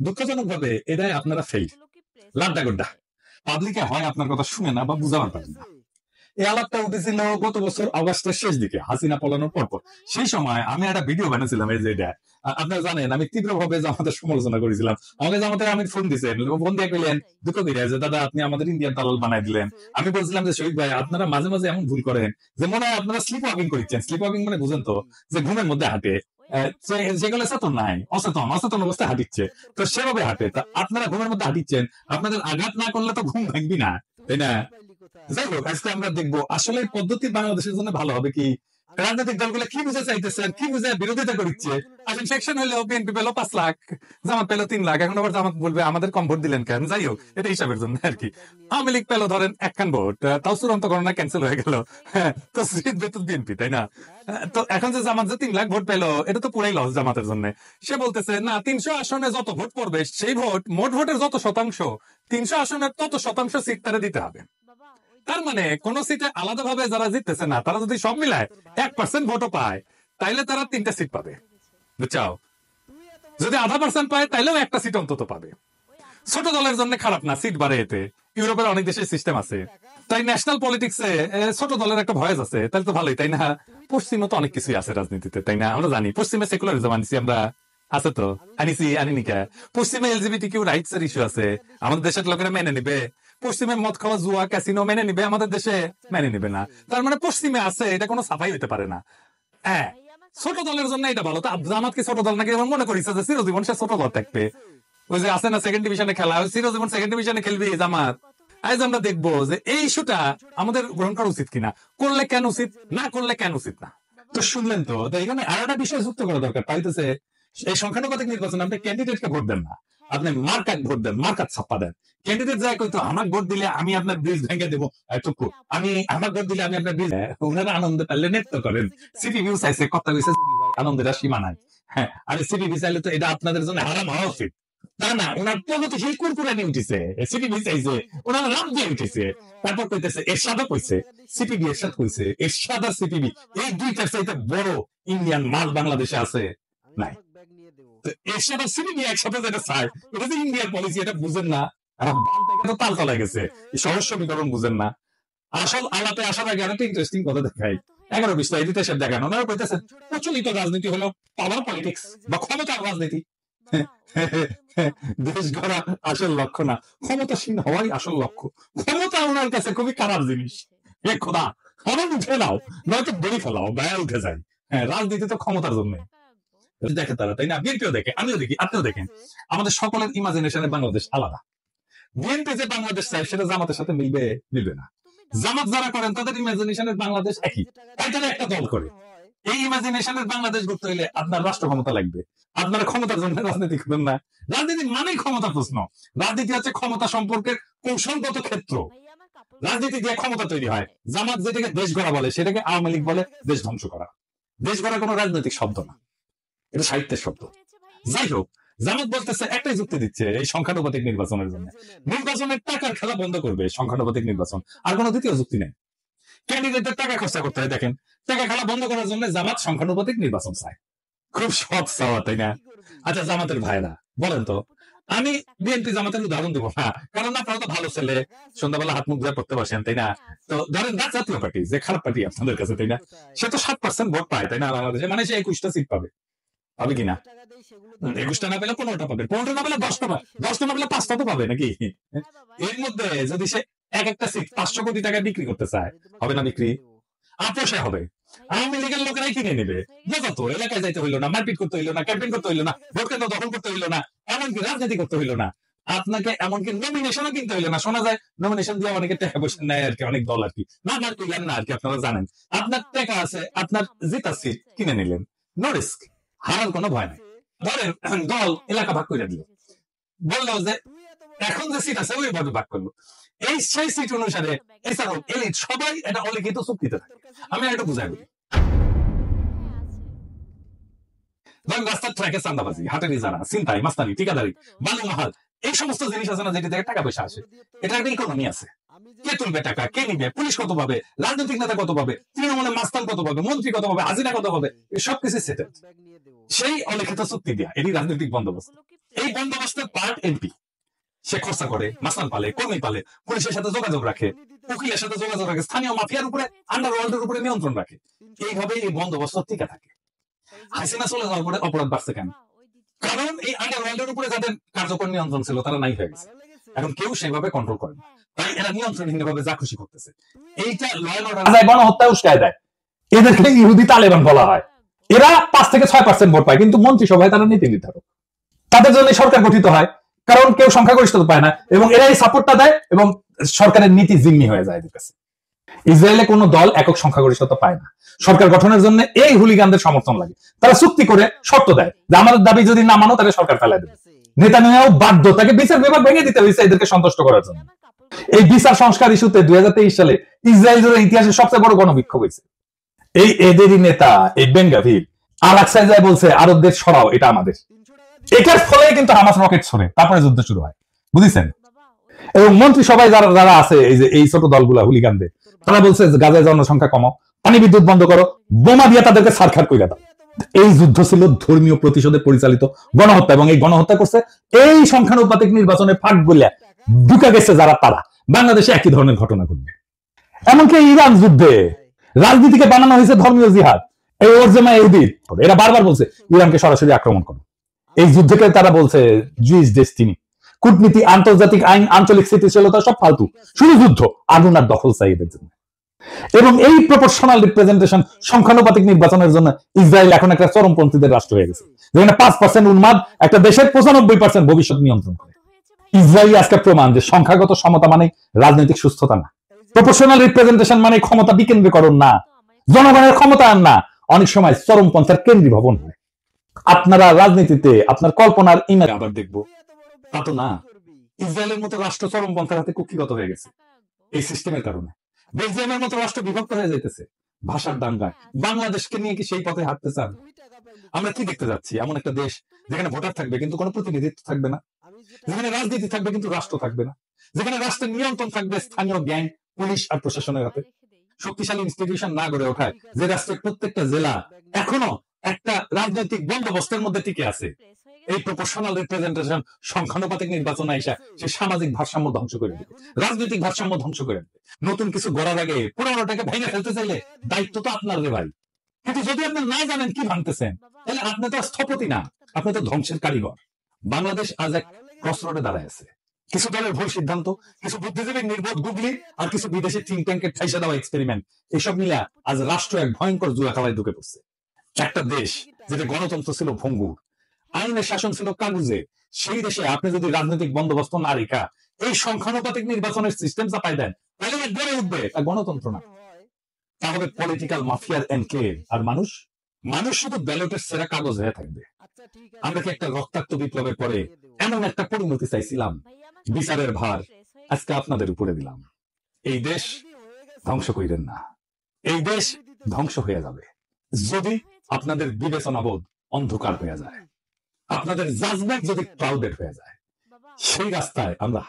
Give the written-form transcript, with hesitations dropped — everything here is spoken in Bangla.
দুঃখজনক ভাবে এটাই আপনারা ফেল লাড্ডা গোড্ডা পাবলিকে হয় আপনার কথা শুনে না বা বুঝাবার পারেন না। এই আলাপটা উঠেছিল গত বছর অগাস্টের শেষ দিকে হাসিনা পলানোর পর। সেই সময় আমি একটা ভিডিও বানিয়েছিলাম এই যে এটা আপনারা জানেন আমি তীব্রভাবে জামাতের সমালোচনা করেছিলাম। আমাকে জামাতের আমি ফোন দিয়েছেন, ফোন দিয়ে পেলেন দুঃখ করে যে দাদা আপনি আমাদের ইন্ডিয়ান দালাল বানাই দিলেন। আমি বলছিলাম যে শহীদ ভাই আপনারা মাঝে মাঝে এমন ভুল করেন যে মনে হয় আপনারা স্লিপ ওয়াকিং করছেন। স্লিপ ওয়াকিং মানে বুঝেন তো যে ঘুমের মধ্যে হাঁটে, যেগুলো চেতন নাই, অচেতন অবস্থায় হাঁটিচ্ছে, তো সেভাবে হাঁটে। তা আপনারা ঘুমের মধ্যে হাঁটিচ্ছেন, আপনাদের আঘাত না করলে তো ঘুম ভাঙবি না, তাই না? যাই হোক, আজকে আমরা দেখবো আসলে পদ্ধতি বাংলাদেশের জন্য ভালো হবে কি, রাজনৈতিক দলগুলো কি বুঝে চাইতেছে আর কি বুঝে বিরোধিতা করছে। আসলে সেকশন হলো বিএনপি পেলো 5 লাখ, জামাত পেলো 3 লাখ, এখন আবার জামাত বলবে আমাদের কম ভোট দিলেন কেন। যাই হোক, এটা হিসাবের জন্য আর কি। আওয়ামী লীগ পেলো ধরেন 1 ভোট, তাও চূড়ান্ত গণনা ক্যান্সেল হয়ে গেল। হ্যাঁ, তো জিতবে তো বিএনপি, তাই না? তো এখন যে জামাত যে 3 লাখ ভোট পেলো, এটা তো পুরাই লস জামাতের জন্য। সে বলতেছে না 300 আসনে যত ভোট পড়বে সেই ভোট মোট ভোটের যত শতাংশ, 300 আসনের তত শতাংশ সিট তারা দিতে হবে। তার মানে কোন সিটে আলাদাভাবে যারা জিততেছে না তারা যদি সব মিলায় 1% ভোটও পায় তাইলে তারা 3টা সিট পাবে, বুঝছাও? যদি 0.5% পায় তাইলেও 1টা সিট অন্তত পাবে। ছোট দলের জন্য খারাপ না, সিট বাড়ে এতে। ইউরোপের অনেক দেশের সিস্টেম আছে। তাই ন্যাশনাল পলিটিক্সে ছোট দলের একটা ভয়েস আছে, তাহলে তো ভালোই, তাই না? পশ্চিমে তো অনেক কিছুই আছে রাজনীতিতে, তাই না? আমরা জানি পশ্চিমে সেকুলারিজম আনিছি আমরা, আছে তো, আনিনি কে? পশ্চিমে এলজিবিটি কিউ রাইটস এর ইস্যু আছে, আমাদের দেশের লোকেরা মেনে নিবে? পশ্চিমে মদ খাওয়া, জুয়া, ক্যাসিনো মেনে নিবে, আমাদের দেশে মেনে নিবে না। তার মানে পশ্চিমে আছে, এটা কোনো সাফাই হইতে পারে না। হ্যাঁ, ছোট দলের জন্য এটা ভালো। তা জামাত কি ছোট দল নাকি? এবার মনে করিস যে চিরজীবন সে ছোট দল থাকবে। ওই যে আছে না সেকেন্ড ডিভিশনে খেলা, চিরজীবন সেকেন্ড ডিভিশনে খেলবে জামাত। আজ আমরা দেখবো যে এই ইস্যুটা আমাদের গ্রহণ করা উচিত কিনা, করলে কেন উচিত, না করলে কেন উচিত না। তো শুনলেন তো, এখানে আর একটা বিষয় যুক্ত করা দরকার। পাইতেছে এই সংখ্যানুপাতিক নির্বাচন আপনি ক্যান্ডিডেটকে ভোট দেন না, আপনি মার্কাট ভোট দেন, মার্কাট ছাপ্পা দেন। ক্যান্ডিডেট যায় কইতো আমার ভোট দিলে আমি আপনার ব্রিজ ভেঙে দেবো, এতটুকু আমি আমার ভোট দিলে আমি আপনার ব্রিজ। ওনারা আনন্দে পারলে নেত্য করেন। সিটি ভিউ চাইছে, কথা কইছে আনন্দের সীমা নাই। হ্যাঁ, আর সিটি ভিউ চাইলে তো এটা আপনাদের জন্য হারাম হওয়া উচিত। না না, ওনার প্রগতিশীল কুরকুরানি উঠেছে, সিটি ভিউ চাইছে, ওনারা লাভ দিয়ে উঠেছে। তারপর কইতেছে এরশাদও কইছে, সিপিবি এরশাদ কইছে, এরশাদ আর সিপিবি এই দুইটার চাইতে বড় ইন্ডিয়ান মাল বাংলাদেশে আছে নাই। এরশাদ আর সিপিবি একসাথে যেটা চায়, এটা যে ইন্ডিয়ার পলিসি, এটা বুঝেন না। তো তাল তলায় গেছে, সহজ সমীকরণ বুঝেন না। আসল আলাপে আসার আগে একটা ইন্টারেস্টিং কথা দেখাই, 11-20টা এডিট এসে দেখান। ওনারা কইতেছেন প্রচলিত রাজনীতি হলো পাওয়ার পলিটিক্স বা ক্ষমতার রাজনীতি। দেশ গড়া আসল লক্ষ্য না, ক্ষমতাসীন হওয়াই আসল লক্ষ্য। ক্ষমতা ওনার কাছে খুবই খারাপ জিনিস। এ খোদা, আমার উঠে নাও, নয়তো বড়ি ফেলাও, ব্যয় উঠে যায়। হ্যাঁ, রাজনীতি তো ক্ষমতার জন্য দেখে তারা, তাই না? বিএনপিও দেখে, আমিও দেখি, আপনিও দেখেন। আমাদের সকলের ইমাজিনেশনে বাংলাদেশ আলাদা। বিএনপি যে বাংলাদেশ চায় সেটা জামাতের সাথে মিলবে না। জামাত যারা করেন তাদের ইমাজিনেশনের বাংলাদেশ একই, তাই তারা একটা দল করে। এই ইমাজিনেশনের বাংলাদেশ করতে হলে আপনার রাষ্ট্র ক্ষমতা লাগবে। আপনারা ক্ষমতার জন্য রাজনীতি করেন না। রাজনীতি মানেই ক্ষমতা প্রশ্ন। রাজনীতি হচ্ছে ক্ষমতা সম্পর্কের কৌশলগত ক্ষেত্র। রাজনীতি দিয়ে ক্ষমতা তৈরি হয়। জামাত যেটাকে দেশ গড়া বলে সেটাকে আওয়ামী লীগ বলে দেশ ধ্বংস করা। দেশ গড়া কোনো রাজনৈতিক শব্দ না, এটা সাহিত্যের শব্দ। যাই হোক, জামাত বলতেছে একটাই যুক্তি দিচ্ছে এই সংখ্যানুপাতিক নির্বাচনের জন্য, নির্বাচনের টাকার খেলা বন্ধ করবে সংখ্যানুপাতিক নির্বাচন। আর কোনো দ্বিতীয় যুক্তি নেই। ক্যান্ডিডেটদের টাকা খরচা করতে হয়, দেখেন টাকা খেলা বন্ধ করার জন্য জামাত সংখ্যানুপাতিক নির্বাচন চায়। খুব সৎ চাওয়া, তাই না? আচ্ছা জামাতের ভাইরা বলেন তো, আমি বিএনপি জামাতের উদাহরণ দেবো না, কারণ আপনারা তো ভালো ছেলে, সন্ধ্যাবেলা হাত মুখ ধুয়ে পড়তে বসেন, তাই না? তো ধরেন না জাতীয় পার্টি, যে খারাপ পার্টি আপনাদের কাছে, তাই না? সে তো 7% ভোট পায়, তাই না? বাংলাদেশে মানে সে 21টা সিট পাবে, পাবে কিনা? 21টা না পেলে 15টা পাবে, 15টা না পেলে 10টা পাবে, 10টা না পেলে 5টা তো পাবে নাকি? এর মধ্যে যদি সে একটা সিট 500 কোটি টাকায় বিক্রি করতে চায়, হবে না বিক্রি? আপোষে হবে। আওয়ামী লীগের লোকেরাই কিনে নেবে। মজা তো, এলাকায় যাইতে হইলো না, মারপিট করতে হইলো না, ক্যাম্পেইন করতে হইলো না, ভোট কেন্দ্র দখল করতে হইলো না, এমনকি রাজনীতি করতে হইলো না। আপনাকে এমনকি নমিনেশনও কিনতে হইলো না। শোনা যায় নমিনেশন দিয়ে অনেকে টাকা পয়সা নেয় আর কি, অনেক দল আর কি। না না তুলেন না আর কি, আপনারা জানেন। আপনার টাকা আছে, আপনার জিতা সিট কিনে নিলেন, নো রিস্ক, হারার কোনো ভয় নাই। ধরেন দল এলাকা ভাগ করে দিল, বললো যে এখন যে সিট আছে ওইভাবে ভাগ করলো। এই সেই সিট অনুসারে এছাড়াও এলিট সবাই এটা অলিখিত চুক্তিতে থাকে। আমি এটা বুঝাই বলি, ধরেন রাস্তার ট্র্যাকে চান্দাবাজি, হাটের ইজারা, ছিনতাই, মাস্তানি, ঠিকাদারি, বালু মাহাল, এই সমস্ত জিনিস আছে না যেটি থেকে টাকা পয়সা আসে, এটা একটা ইকোনমি আছে। কে তুলবে টাকা, কে নিবে, পুলিশ কত পাবে, রাজনৈতিক নেতা কত পাবে, তৃণমূলের মাস্তান কত পাবে, মন্ত্রী কত পাবে, হাজিরা কত পাবে, সবকিছু সেটেল। সেই অলিখিত চুক্তি দেয়া, এটি রাজনৈতিক বন্দোবস্ত। এই বন্দোবস্তের পার্ট এমপি। সে খরচা করে, মাসান পালে, কর্মী পালে, পুলিশের সাথে যোগাযোগ রাখে, উকিলের সাথে যোগাযোগ রাখে, স্থানীয় মাফিয়ার উপরে, আন্ডারওয়ার্ল্ডের উপরে নিয়ন্ত্রণ রাখে। এইভাবে এই বন্দোবস্ত টিকে থাকে। হাসিনা চলে যাওয়ার পরে অপরাধ বাড়ছে কেন? কারণ এই আন্ডারওয়ার্ল্ডের উপরে যাদের কার্যকর নিয়ন্ত্রণ ছিল তারা নাই হয়ে গেছে। এখন কেউ সেভাবে কন্ট্রোল করে না, তাই এরা নিয়ন্ত্রণহীনভাবে যা খুশি করতেছে। এইটা ল অ্যান্ড অর্ডার গণহত্যা উস্কায় দেয়। এদেরকে ইহুদি তালেবান বলা হয়। এরা 5 থেকে 6% ভোট পায়, কিন্তু মন্ত্রিসভায় তারা নীতি নির্ধারক। তাদের জন্য সরকার গঠিত হয়, কারণ কেউ সংখ্যাগরিষ্ঠতা পায় না, এবং এরা এই সাপোর্টটা দেয় এবং সরকারের নীতি জিম্মি হয়ে যায় এদের কাছে। ইসরায়েলে কোনো দল একক সংখ্যাগরিষ্ঠতা পায় না। সরকার গঠনের জন্য এই হুলিগানদের সমর্থন লাগে। তারা চুক্তি করে শর্ত দেয় যে আমাদের দাবি যদি না মানো তাহলে সরকার ফেলাই দেবে। নেতানিয়াহু বাধ্য, তাকে বিচার বিভাগ ভেঙে দিতে হয়েছে এদেরকে সন্তুষ্ট করার জন্য। এই বিচার সংস্কার ইস্যুতে 2023 সালে ইসরায়েল জুড়ে ইতিহাসের সবচেয়ে বড় গণবিক্ষোভ হয়েছে। এই এদেরই নেতা এই বেঙ্গাভির আল-আকসায় যায় বলছে আরবদের সরাও, এটা আমাদের। এটার ফলে কিন্তু হামাস রকেট ছড়ে, তারপরে যুদ্ধ শুরু হয়, বুঝেছেন? এবং মন্ত্রিসভায় যারা যারা আছে এই যে এই ছোট দলগুলা হুলিগানদের, তারা বলছে গাজায় জনসংখ্যা কমাও, পানি বিদ্যুৎ বন্ধ করো, বোমা দিয়ে তাদেরকে ছারখার করে দাও। এই যুদ্ধ ছিল ধর্মীয় প্রতিশোধে পরিচালিত গণহত্যা, এবং এই গণহত্যা করছে এই সংখ্যানুপাতিক নির্বাচনে ফাঁক গলিয়া ঢুকে গেছে যারা, তারা। বাংলাদেশে একই ধরনের ঘটনা ঘটবে। এমনকি ইরান যুদ্ধে রাজনীতিকে বানানো হয়েছে ধর্মীয় জিহাদ। এই ওরজেমা ইহুদির এরা বারবার বলছে ইরানকে সরাসরি আক্রমণ করো। এই যুদ্ধকে তারা বলছে জুইস ডেস্টিনি। কূটনীতি, আন্তর্জাতিক আইন, আঞ্চলিক স্থিতিশীলতা সব ফালতু, শুধু যুদ্ধ, আগুন আর দখল চাই এদের জন্য। এবং এই প্রপোর্শনাল রিপ্রেজেন্টেশন সংখ্যানুপাতিক নির্বাচনের জন্য ইসরায়েল এখন একটা চরমপন্থীদের রাষ্ট্র হয়ে গেছে, যেখানে 5% উন্মাদ একটা দেশের 95% ভবিষ্যৎ নিয়ন্ত্রণ করে। ইসরায়েল আজকে প্রমাণ যে সংখ্যাগত সমতা মানে রাজনৈতিক সুস্থতা না, প্রপোর্শনাল রিপ্রেজেন্টেশন মানে ক্ষমতা বিকেন্দ্রীকরণ না, জনগণের ক্ষমতা আর না, অনেক সময় চরমপন্থার কেন্দ্রীভবন হয়। আপনারা রাজনীতিতে আপনার কল্পনার ইমেজ আবার দেখবো, তা তো না। ইসরায়েলের মতো রাষ্ট্র চরমপন্থার হাতে কুক্ষিগত হয়ে গেছে এই সিস্টেমের কারণে। বেলজিয়ামের মতো রাষ্ট্র বিভক্ত হয়ে যাইতেছে ভাষার দাঙ্গায়। বাংলাদেশকে নিয়ে কি সেই পথে হাঁটতে চান? আমরা কি দেখতে যাচ্ছি? এমন একটা দেশ যেখানে ভোটার থাকবে কিন্তু কোনো প্রতিনিধিত্ব থাকবে না, যেখানে রাজনীতি থাকবে কিন্তু রাষ্ট্র থাকবে না, যেখানে রাষ্ট্রের নিয়ন্ত্রণ থাকবে স্থানীয় গ্যাং, পুলিশ আর প্রশাসনের হাতে। শক্তিশালী ইনস্টিটিউশন না গড়ে ওঠায় যে রাষ্ট্রের প্রত্যেকটা জেলা এখনো একটা রাজনৈতিক বন্দোবস্তের মধ্যে টিকে আছে। এই প্রপোর্শনাল রিপ্রেজেন্টেশন সংখ্যানুপাতিক নির্বাচন আইসা সে সামাজিক ভারসাম্য ধ্বংস করে দেবে, রাজনৈতিক ভারসাম্য ধ্বংস করে দেবে। নতুন কিছু গড়ার আগে পুরোনোটাকে ভেঙে ফেলতে চাইলে দায়িত্ব তো আপনার রে ভাই। কিন্তু যদি আপনি না জানেন কি ভাঙতেছেন, তাহলে আপনি তো স্থপতি না, আপনি তো ধ্বংসের কারিগর। বাংলাদেশ আজ এক ক্রসরোডে দাঁড়ায় আছে। কিছু দলের ভুল সিদ্ধান্ত, কিছু বুদ্ধিজীবীর নির্বোধ গুগলি, আর কিছু বিদেশি থিঙ্ক ট্যাঙ্কের ঠাইসা দেওয়া এক্সপেরিমেন্ট, এসব মিলে আজ রাষ্ট্র এক ভয়ঙ্কর জুয়া খেলায় ঢুকে পড়ছে। একটা দেশ যেটা গণতন্ত্র ছিল ভঙ্গুর, আইনের শাসন ছিল কাগজে, সেই দেশে আপনি যদি রাজনৈতিক বন্দোবস্ত না রেখা এই সংখ্যানুপাতিক নির্বাচনের সিস্টেম চাপাই দেন, তাহলে গড়ে উঠবে তা গণতন্ত্র না, তাহলে পলিটিক্যাল মাফিয়ার এনক্লেভ। আর মানুষ মানুষ শুধু ব্যালটের সেরা কাগজ হয়ে থাকবে। আমরা কি একটা রক্তাক্ত বিপ্লবের পরে এমন একটা পরিণতি চাইছিলাম? বিচারের ভার আজকে আপনাদের উপরে দিলাম। এই দেশ ধ্বংস করিলেন না, এই দেশ ধ্বংস হয়ে যাবে যদি আপনাদের বিবেচনাবোধ অন্ধকার হয়ে যায়, আপনাদের জাজমেন্ট যদি ক্লাউডেড হয়ে যায়। সেই রাস্তায় আমরা